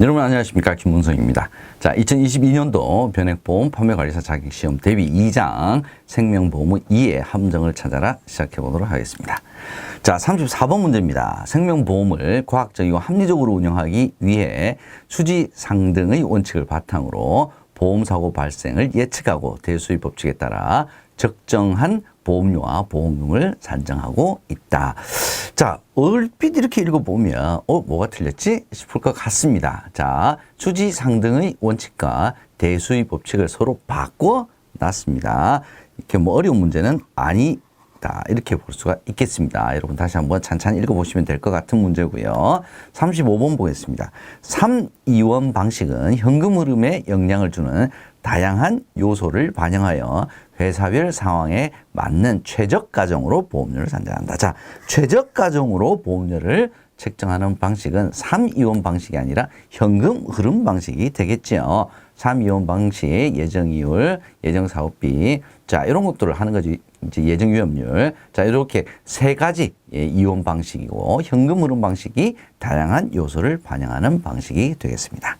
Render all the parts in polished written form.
여러분 안녕하십니까, 김문성입니다. 자, 2022년도 변액보험 판매관리사 자격시험 대비 2장 생명보험의 2의 함정을 찾아라 시작해 보도록 하겠습니다. 자, 34번 문제입니다. 생명보험을 과학적이고 합리적으로 운영하기 위해 수지상등의 원칙을 바탕으로 보험사고 발생을 예측하고 대수의 법칙에 따라 적정한 보험료와 보험금을 산정하고 있다. 자, 얼핏 이렇게 읽어보면 뭐가 틀렸지 싶을 것 같습니다. 자, 수지상등의 원칙과 대수의 법칙을 서로 바꿔놨습니다. 이렇게 뭐 어려운 문제는 아니다, 이렇게 볼 수가 있겠습니다. 여러분 다시 한번 찬찬히 읽어보시면 될 것 같은 문제고요. 35번 보겠습니다. 3이원 방식은 현금 흐름에 영향을 주는 다양한 요소를 반영하여 회사별 상황에 맞는 최적 가정으로 보험료를 산정한다. 자, 최적 가정으로 보험료를 책정하는 방식은 3이원 방식이 아니라 현금 흐름 방식이 되겠죠. 3이원 방식, 예정이율, 예정사업비, 자, 이런 것들을 하는 거지. 이제 예정위험률. 자, 이렇게 세 가지 이원 방식이고 현금 흐름 방식이 다양한 요소를 반영하는 방식이 되겠습니다.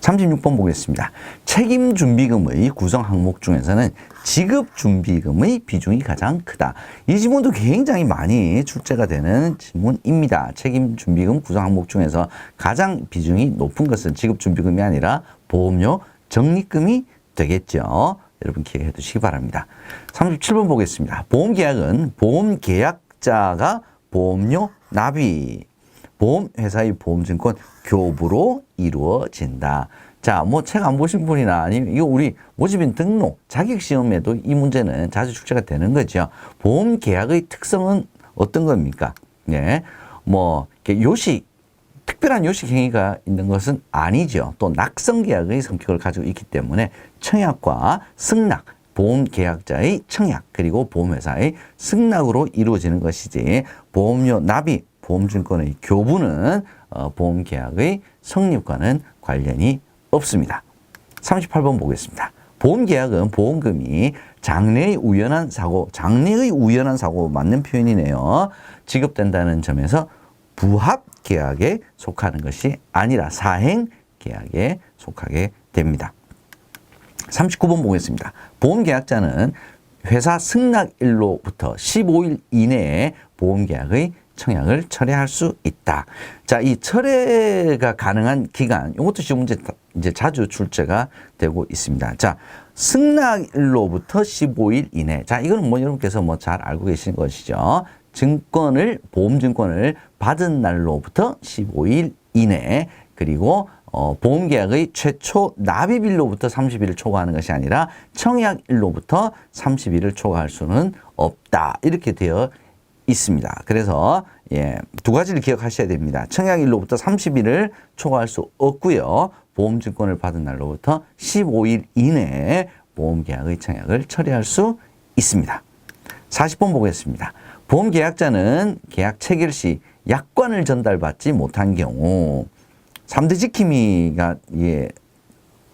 36번 보겠습니다. 책임준비금의 구성 항목 중에서는 지급준비금의 비중이 가장 크다. 이 지문도 굉장히 많이 출제가 되는 지문입니다. 책임준비금 구성 항목 중에서 가장 비중이 높은 것은 지급준비금이 아니라 보험료 적립금이 되겠죠. 여러분 기억해 두시기 바랍니다. 37번 보겠습니다. 보험계약은 보험계약자가 보험료 납입, 보험회사의 보험증권 교부로 이루어진다. 자, 뭐 책 안 보신 분이나 아니면 이거 우리 모집인 등록 자격시험에도 이 문제는 자주 출제가 되는 거죠. 보험계약의 특성은 어떤 겁니까? 네, 뭐 요식, 특별한 요식 행위가 있는 것은 아니죠. 또 낙성계약의 성격을 가지고 있기 때문에 청약과 승낙, 보험계약자의 청약 그리고 보험회사의 승낙으로 이루어지는 것이지 보험료 납입, 보험증권의 교부는 보험계약의 성립과는 관련이 없습니다. 38번 보겠습니다. 보험계약은 보험금이 장래의 우연한 사고 맞는 표현이네요. 지급된다는 점에서 부합계약에 속하는 것이 아니라 사행계약에 속하게 됩니다. 39번 보겠습니다. 보험계약자는 회사 승낙일로부터 15일 이내에 보험계약의 청약을 철회할 수 있다. 자, 이 철회가 가능한 기간, 이것도 시험 문제 이제 자주 출제가 되고 있습니다. 자, 승낙일로부터 15일 이내. 자, 이거는 뭐 여러분께서 뭐 잘 알고 계신 것이죠. 보험증권을 받은 날로부터 15일 이내, 그리고 보험계약의 최초 납입일로부터 30일을 초과하는 것이 아니라 청약일로부터 30일을 초과할 수는 없다. 이렇게 되어 있습니다. 그래서 두 가지를 기억하셔야 됩니다. 청약일로부터 30일을 초과할 수 없고요. 보험증권을 받은 날로부터 15일 이내에 보험계약의 청약을 처리할 수 있습니다. 40번 보겠습니다. 보험계약자는 계약 체결 시 약관을 전달받지 못한 경우 3대 지킴이가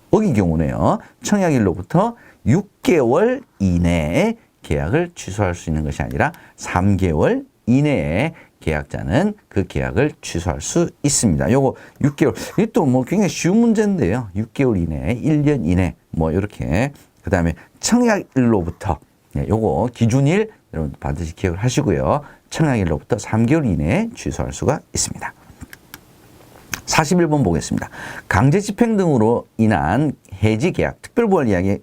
어긴 경우네요. 청약일로부터 6개월 이내에 계약을 취소할 수 있는 것이 아니라 3개월 이내에 계약자는 그 계약을 취소할 수 있습니다. 요거 6개월. 이게 또 뭐 굉장히 쉬운 문제인데요. 6개월 이내, 1년 이내, 뭐 이렇게. 그 다음에 청약일로부터, 요거 기준일 여러분 반드시 기억을 하시고요. 청약일로부터 3개월 이내에 취소할 수가 있습니다. 41번 보겠습니다. 강제 집행 등으로 인한 해지 계약, 특별부활 이야기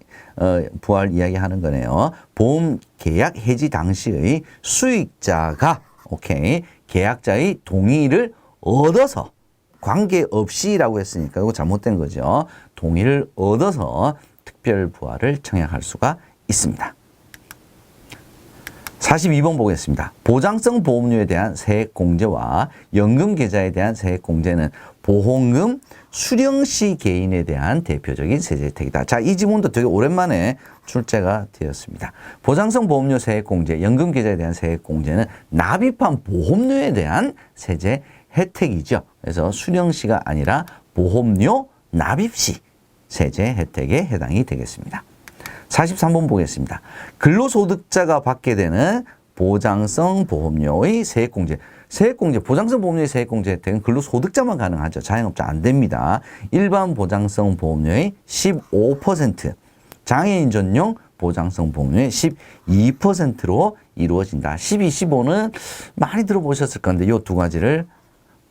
하는 거네요. 보험 계약 해지 당시의 수익자가 계약자의 동의를 얻어서 관계없이라고 했으니까 이거 잘못된 거죠. 동의를 얻어서 특별부활을 청약할 수가 있습니다. 42번 보겠습니다. 보장성 보험료에 대한 세액공제와 연금계좌에 대한 세액공제는 보험금 수령시 개인에 대한 대표적인 세제 혜택이다. 자, 이 지문도 되게 오랜만에 출제가 되었습니다. 보장성 보험료 세액공제, 연금계좌에 대한 세액공제는 납입한 보험료에 대한 세제 혜택이죠. 그래서 수령시가 아니라 보험료 납입시 세제 혜택에 해당이 되겠습니다. 43번 보겠습니다. 근로소득자가 받게 되는 보장성 보험료의 세액공제. 세액공제, 보장성 보험료의 세액공제 혜택은 근로소득자만 가능하죠. 자영업자 안 됩니다. 일반 보장성 보험료의 15%, 장애인 전용 보장성 보험료의 12%로 이루어진다. 12, 15는 많이 들어보셨을 건데 이 두 가지를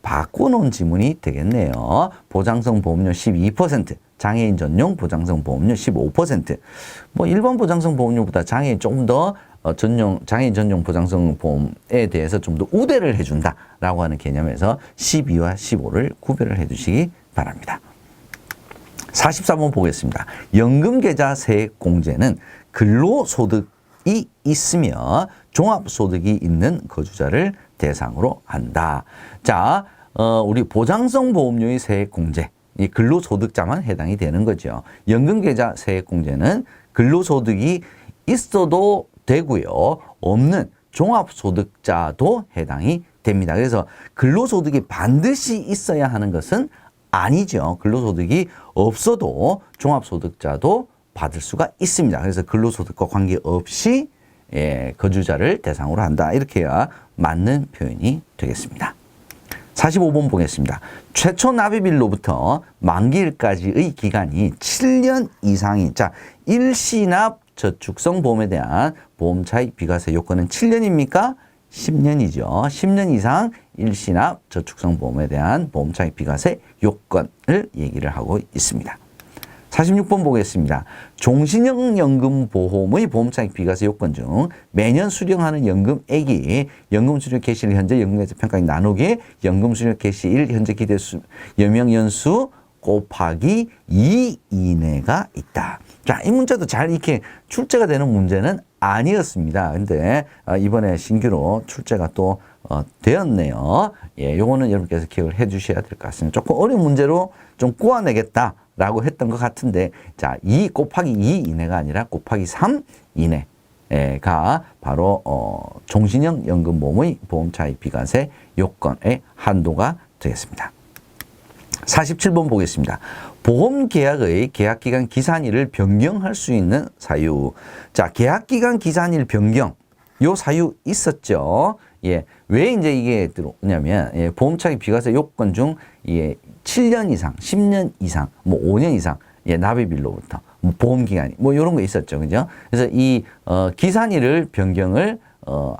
바꿔놓은 지문이 되겠네요. 보장성 보험료 12%, 장애인 전용 보장성 보험료 15%. 뭐 일반 보장성 보험료보다 장애인 조금 더 장애인 전용 보장성 보험에 대해서 좀 더 우대를 해준다라고 하는 개념에서 12와 15를 구별을 해주시기 바랍니다. 44번 보겠습니다. 연금계좌 세액공제는 근로소득이 있으며 종합소득이 있는 거주자를 대상으로 한다. 자, 우리 보장성 보험료의 세액공제, 이 근로소득자만 해당이 되는 거죠. 연금계좌 세액공제는 근로소득이 있어도 되고요. 없는 종합소득자도 해당이 됩니다. 그래서 근로소득이 반드시 있어야 하는 것은 아니죠. 근로소득이 없어도 종합소득자도 받을 수가 있습니다. 그래서 근로소득과 관계없이 거주자를 대상으로 한다. 이렇게 해야 맞는 표현이 되겠습니다. 45번 보겠습니다. 최초 납입일로부터 만기일까지의 기간이 7년 이상인, 자, 일시납 저축성 보험에 대한 보험차익 비과세 요건은 7년입니까? 10년이죠. 10년 이상 일시납 저축성 보험에 대한 보험차익 비과세 요건을 얘기를 하고 있습니다. 46번 보겠습니다. 종신형 연금보험의 보험차익 비과세 요건 중 매년 수령하는 연금액이 연금 수령 개시일 현재 연금계좌 평가액 나누기 연금 수령 개시일 현재 기대수 여명연수 곱하기 2 이내가 있다. 자, 이 문제도 잘 이렇게 출제가 되는 문제는 아니었습니다. 근데 이번에 신규로 출제가 또 되었네요. 예, 요거는 여러분께서 기억을 해 주셔야 될 것 같습니다. 조금 어려운 문제로 좀 꼬아내겠다라고 했던 것 같은데, 자, 2 곱하기 2 이내가 아니라 곱하기 3 이내가 바로 종신형 연금보험의 보험차익 비과세 요건의 한도가 되겠습니다. 47번 보겠습니다. 보험계약의 계약기간 기산일을 변경할 수 있는 사유. 자, 계약기간 기산일 변경. 요 사유 있었죠. 예. 왜 이제 이게 들어오냐면, 예, 보험차익 비과세 요건 중, 예, 7년 이상, 10년 이상, 뭐 5년 이상, 예, 납입일로부터, 뭐 보험기간이, 뭐 요런 거 있었죠. 그죠? 그래서 이, 기산일을 변경을,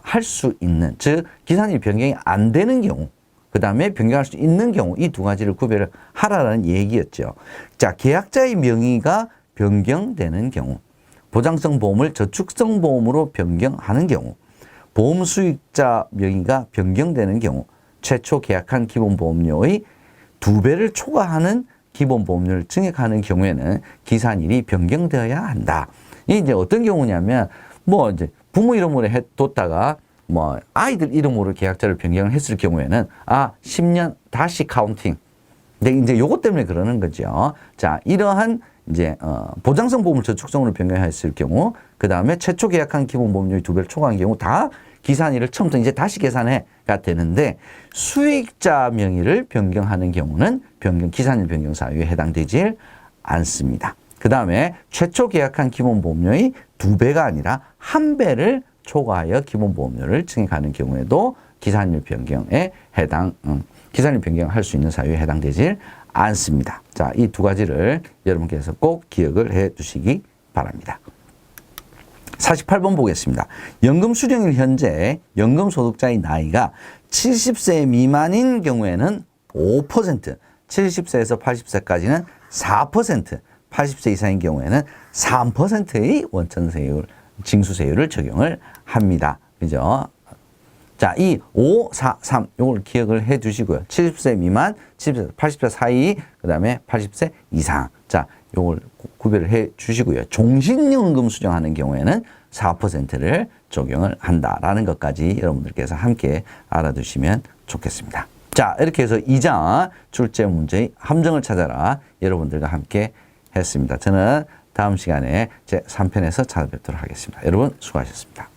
할 수 있는, 즉, 기산일 변경이 안 되는 경우, 그 다음에 변경할 수 있는 경우 이 두 가지를 구별을 하라는 얘기였죠. 자, 계약자의 명의가 변경되는 경우, 보장성 보험을 저축성 보험으로 변경하는 경우, 보험 수익자 명의가 변경되는 경우, 최초 계약한 기본보험료의 2배를 초과하는 기본보험료를 증액하는 경우에는 기산일이 변경되어야 한다. 이게 이제 어떤 경우냐면, 뭐 이제 부모 이름으로 해뒀다가 뭐 아이들 이름으로 계약자를 변경을 했을 경우에는 10년 다시 카운팅. 근데 이제 요것 때문에 그러는 거죠. 자, 이러한 이제 보장성 보험을 저축성으로 변경했을 경우, 그 다음에 최초 계약한 기본보험료의 2배를 초과한 경우 다 기산일을 처음부터 이제 다시 계산해가 되는데, 수익자 명의를 변경하는 경우는 기산일 변경 사유에 해당되지 않습니다. 그 다음에 최초 계약한 기본보험료의 2배가 아니라 1배를 초과하여 기본보험료를 증액하는 경우에도 기산일 변경에 기산일 변경할 수 있는 사유에 해당되지 않습니다. 자, 이 두 가지를 여러분께서 꼭 기억을 해 두시기 바랍니다. 48번 보겠습니다. 연금 수령일 현재 연금 소득자의 나이가 70세 미만인 경우에는 5%, 70세에서 80세까지는 4%, 80세 이상인 경우에는 3%의 원천세율, 징수세율을 적용을 합니다. 그죠? 자, 이 5, 4, 3, 요걸 기억을 해 주시고요. 70세 미만, 70세, 80세 사이, 그 다음에 80세 이상. 자, 요걸 구별을 해 주시고요. 종신연금 수령하는 경우에는 4%를 적용을 한다라는 것까지 여러분들께서 함께 알아두시면 좋겠습니다. 자, 이렇게 해서 2장 출제 문제의 함정을 찾아라 여러분들과 함께 했습니다. 저는 다음 시간에 제 3편에서 찾아뵙도록 하겠습니다. 여러분 수고하셨습니다.